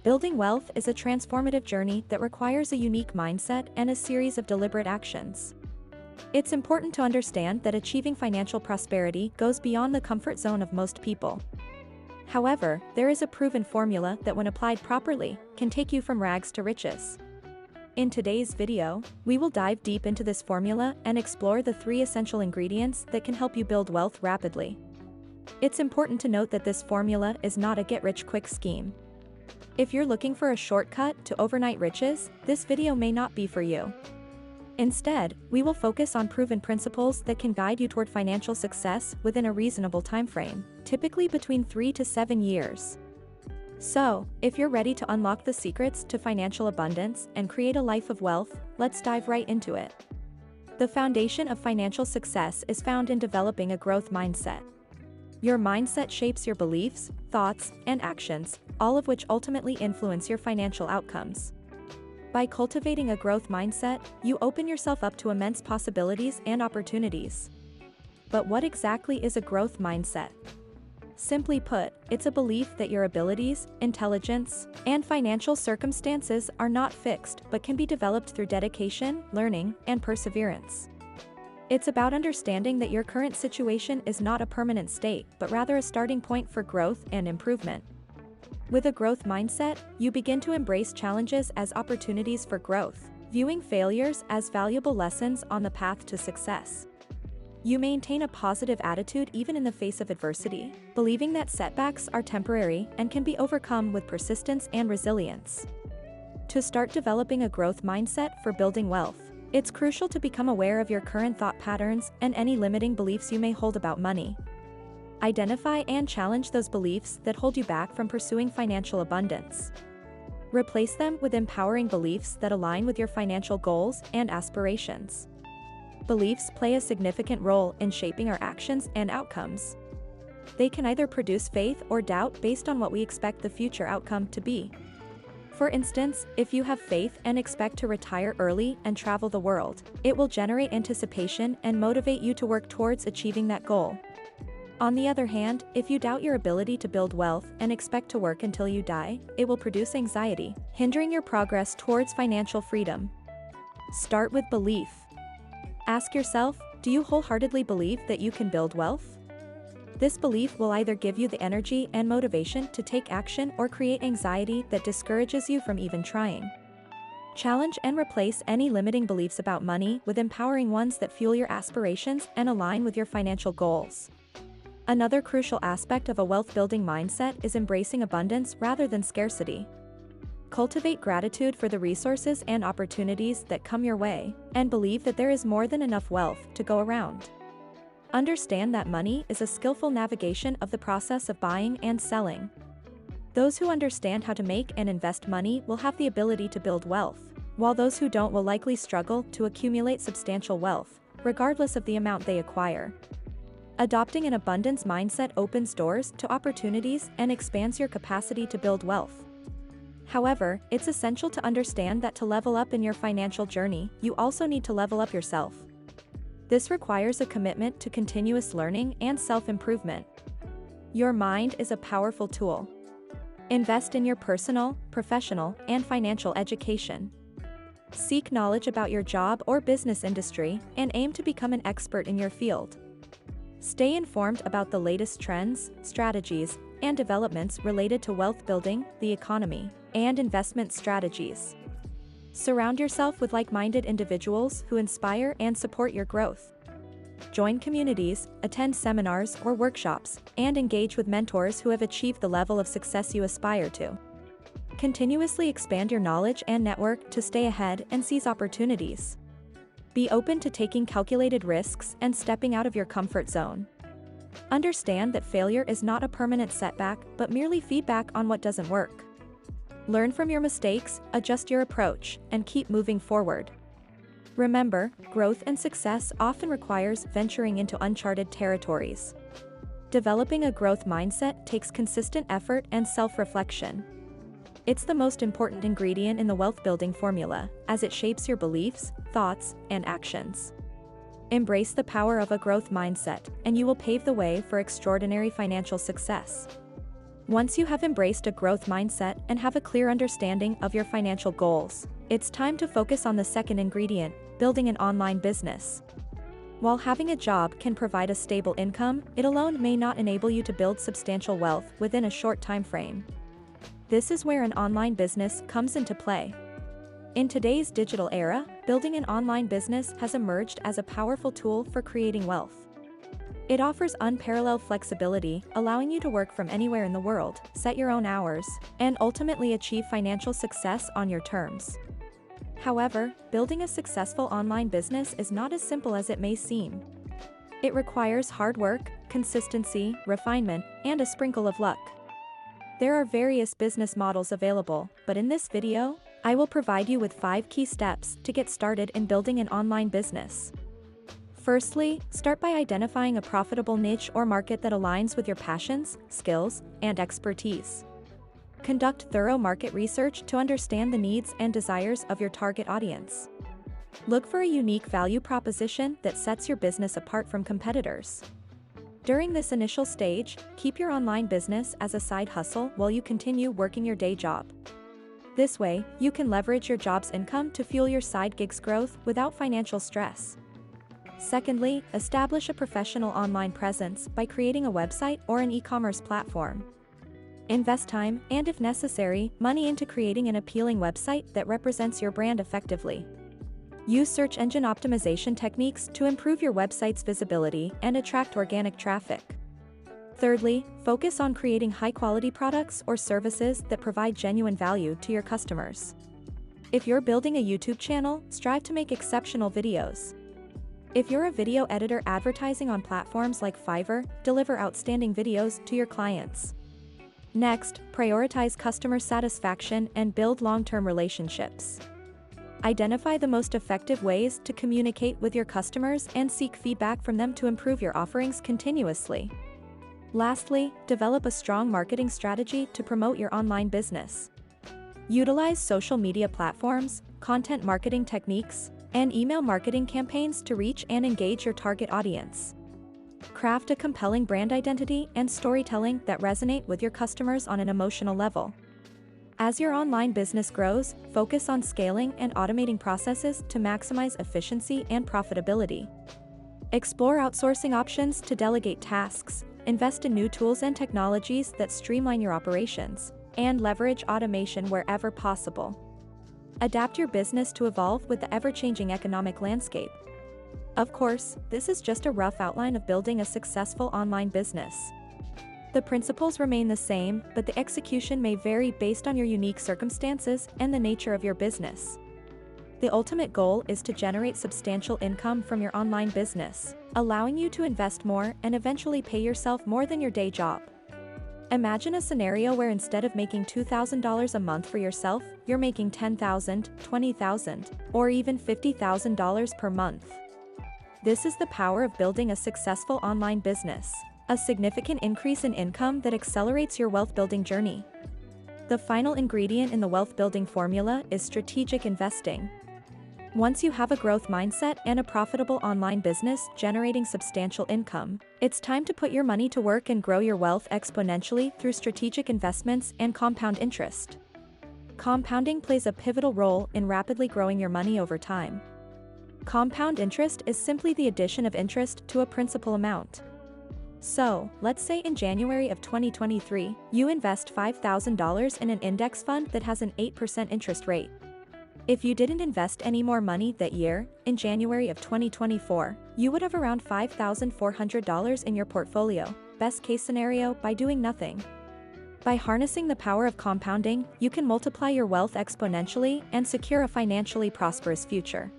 Building wealth is a transformative journey that requires a unique mindset and a series of deliberate actions. It's important to understand that achieving financial prosperity goes beyond the comfort zone of most people. However, there is a proven formula that, when applied properly, can take you from rags to riches. In today's video, we will dive deep into this formula and explore the 3 essential ingredients that can help you build wealth rapidly. It's important to note that this formula is not a get-rich-quick scheme. If you're looking for a shortcut to overnight riches, this video may not be for you. Instead, we will focus on proven principles that can guide you toward financial success within a reasonable timeframe, typically between 3 to 7 years. So, if you're ready to unlock the secrets to financial abundance and create a life of wealth, let's dive right into it. The foundation of financial success is found in developing a growth mindset. Your mindset shapes your beliefs, thoughts, and actions, all of which ultimately influence your financial outcomes. By cultivating a growth mindset, you open yourself up to immense possibilities and opportunities. But what exactly is a growth mindset? Simply put, it's a belief that your abilities, intelligence, and financial circumstances are not fixed but can be developed through dedication, learning, and perseverance. It's about understanding that your current situation is not a permanent state, but rather a starting point for growth and improvement. With a growth mindset, you begin to embrace challenges as opportunities for growth, viewing failures as valuable lessons on the path to success. You maintain a positive attitude even in the face of adversity, believing that setbacks are temporary and can be overcome with persistence and resilience. To start developing a growth mindset for building wealth, it's crucial to become aware of your current thought patterns and any limiting beliefs you may hold about money. Identify and challenge those beliefs that hold you back from pursuing financial abundance. Replace them with empowering beliefs that align with your financial goals and aspirations. Beliefs play a significant role in shaping our actions and outcomes. They can either produce faith or doubt based on what we expect the future outcome to be. For instance, if you have faith and expect to retire early and travel the world, it will generate anticipation and motivate you to work towards achieving that goal. On the other hand, if you doubt your ability to build wealth and expect to work until you die, it will produce anxiety, hindering your progress towards financial freedom. Start with belief. Ask yourself, do you wholeheartedly believe that you can build wealth? This belief will either give you the energy and motivation to take action or create anxiety that discourages you from even trying. Challenge and replace any limiting beliefs about money with empowering ones that fuel your aspirations and align with your financial goals. Another crucial aspect of a wealth-building mindset is embracing abundance rather than scarcity. Cultivate gratitude for the resources and opportunities that come your way, and believe that there is more than enough wealth to go around. Understand that money is a skillful navigation of the process of buying and selling. Those who understand how to make and invest money will have the ability to build wealth, while those who don't will likely struggle to accumulate substantial wealth, regardless of the amount they acquire. Adopting an abundance mindset opens doors to opportunities and expands your capacity to build wealth. However, it's essential to understand that to level up in your financial journey, you also need to level up yourself. This requires a commitment to continuous learning and self-improvement. Your mind is a powerful tool. Invest in your personal, professional, and financial education. Seek knowledge about your job or business industry and aim to become an expert in your field. Stay informed about the latest trends, strategies, and developments related to wealth building, the economy, and investment strategies. Surround yourself with like-minded individuals who inspire and support your growth. Join communities, attend seminars or workshops, and engage with mentors who have achieved the level of success you aspire to. Continuously expand your knowledge and network to stay ahead and seize opportunities. Be open to taking calculated risks and stepping out of your comfort zone. Understand that failure is not a permanent setback, but merely feedback on what doesn't work. Learn from your mistakes, adjust your approach, and keep moving forward. Remember, growth and success often requires venturing into uncharted territories. Developing a growth mindset takes consistent effort and self-reflection. It's the most important ingredient in the wealth-building formula, as it shapes your beliefs, thoughts, and actions. Embrace the power of a growth mindset, and you will pave the way for extraordinary financial success. Once you have embraced a growth mindset and have a clear understanding of your financial goals, it's time to focus on the second ingredient, building an online business. While having a job can provide a stable income, it alone may not enable you to build substantial wealth within a short time frame. This is where an online business comes into play. In today's digital era, building an online business has emerged as a powerful tool for creating wealth. It offers unparalleled flexibility, allowing you to work from anywhere in the world, set your own hours, and ultimately achieve financial success on your terms. However, building a successful online business is not as simple as it may seem. It requires hard work, consistency, refinement, and a sprinkle of luck. There are various business models available, but in this video, I will provide you with 5 key steps to get started in building an online business. Firstly, start by identifying a profitable niche or market that aligns with your passions, skills, and expertise. Conduct thorough market research to understand the needs and desires of your target audience. Look for a unique value proposition that sets your business apart from competitors. During this initial stage, keep your online business as a side hustle while you continue working your day job. This way, you can leverage your job's income to fuel your side gig's growth without financial stress. Secondly, establish a professional online presence by creating a website or an e-commerce platform. Invest time, and if necessary, money into creating an appealing website that represents your brand effectively. Use search engine optimization techniques to improve your website's visibility and attract organic traffic. Thirdly, focus on creating high-quality products or services that provide genuine value to your customers. If you're building a YouTube channel, strive to make exceptional videos. If you're a video editor advertising on platforms like Fiverr, deliver outstanding videos to your clients. Next, prioritize customer satisfaction and build long-term relationships. Identify the most effective ways to communicate with your customers and seek feedback from them to improve your offerings continuously. Lastly, develop a strong marketing strategy to promote your online business. Utilize social media platforms, content marketing techniques, and email marketing campaigns to reach and engage your target audience. Craft a compelling brand identity and storytelling that resonate with your customers on an emotional level. As your online business grows, focus on scaling and automating processes to maximize efficiency and profitability. Explore outsourcing options to delegate tasks, invest in new tools and technologies that streamline your operations, and leverage automation wherever possible. Adapt your business to evolve with the ever-changing economic landscape. Of course, this is just a rough outline of building a successful online business. The principles remain the same, but the execution may vary based on your unique circumstances and the nature of your business. The ultimate goal is to generate substantial income from your online business, allowing you to invest more and eventually pay yourself more than your day job. Imagine a scenario where instead of making $2,000 a month for yourself, you're making $10,000, $20,000, or even $50,000 per month. This is the power of building a successful online business, a significant increase in income that accelerates your wealth-building journey. The final ingredient in the wealth-building formula is strategic investing. Once you have a growth mindset and a profitable online business generating substantial income, it's time to put your money to work and grow your wealth exponentially through strategic investments and compound interest. Compounding plays a pivotal role in rapidly growing your money over time. Compound interest is simply the addition of interest to a principal amount. So, let's say in January of 2023, you invest $5,000 in an index fund that has an 8% interest rate. If you didn't invest any more money that year, in January of 2024, you would have around $5,400 in your portfolio, best case scenario, by doing nothing. By harnessing the power of compounding, you can multiply your wealth exponentially and secure a financially prosperous future.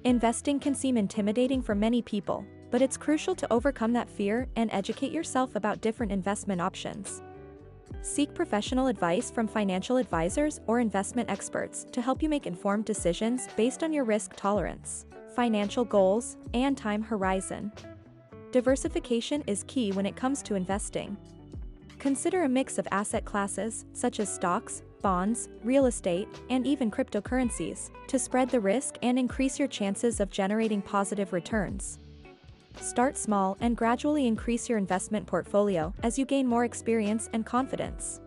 Investing can seem intimidating for many people, but it's crucial to overcome that fear and educate yourself about different investment options. Seek professional advice from financial advisors or investment experts to help you make informed decisions based on your risk tolerance, financial goals, and time horizon. Diversification is key when it comes to investing. Consider a mix of asset classes, such as stocks, bonds, real estate, and even cryptocurrencies, to spread the risk and increase your chances of generating positive returns. Start small and gradually increase your investment portfolio as you gain more experience and confidence.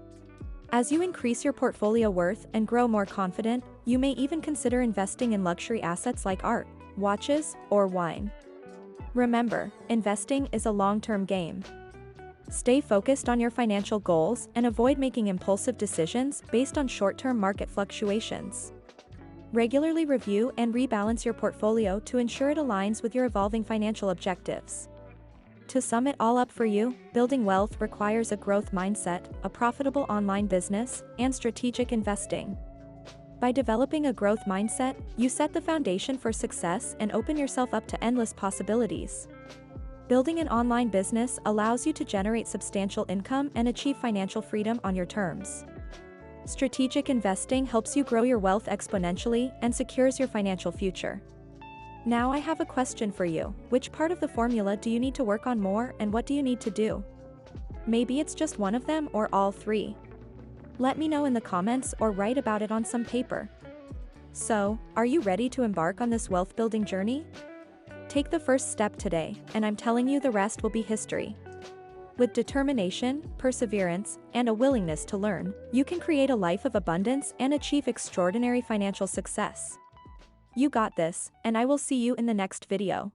As you increase your portfolio worth and grow more confident, you may even consider investing in luxury assets like art, watches, or wine. Remember, investing is a long-term game. Stay focused on your financial goals and avoid making impulsive decisions based on short-term market fluctuations. Regularly review and rebalance your portfolio to ensure it aligns with your evolving financial objectives. To sum it all up for you, building wealth requires a growth mindset, a profitable online business, and strategic investing. By developing a growth mindset, you set the foundation for success and open yourself up to endless possibilities. Building an online business allows you to generate substantial income and achieve financial freedom on your terms. Strategic investing helps you grow your wealth exponentially and secures your financial future. Now I have a question for you. Which part of the formula do you need to work on more, and what do you need to do? Maybe it's just one of them or all three. Let me know in the comments or write about it on some paper. So, are you ready to embark on this wealth building journey? Take the first step today, and I'm telling you the rest will be history. With determination, perseverance, and a willingness to learn, you can create a life of abundance and achieve extraordinary financial success. You got this, and I will see you in the next video.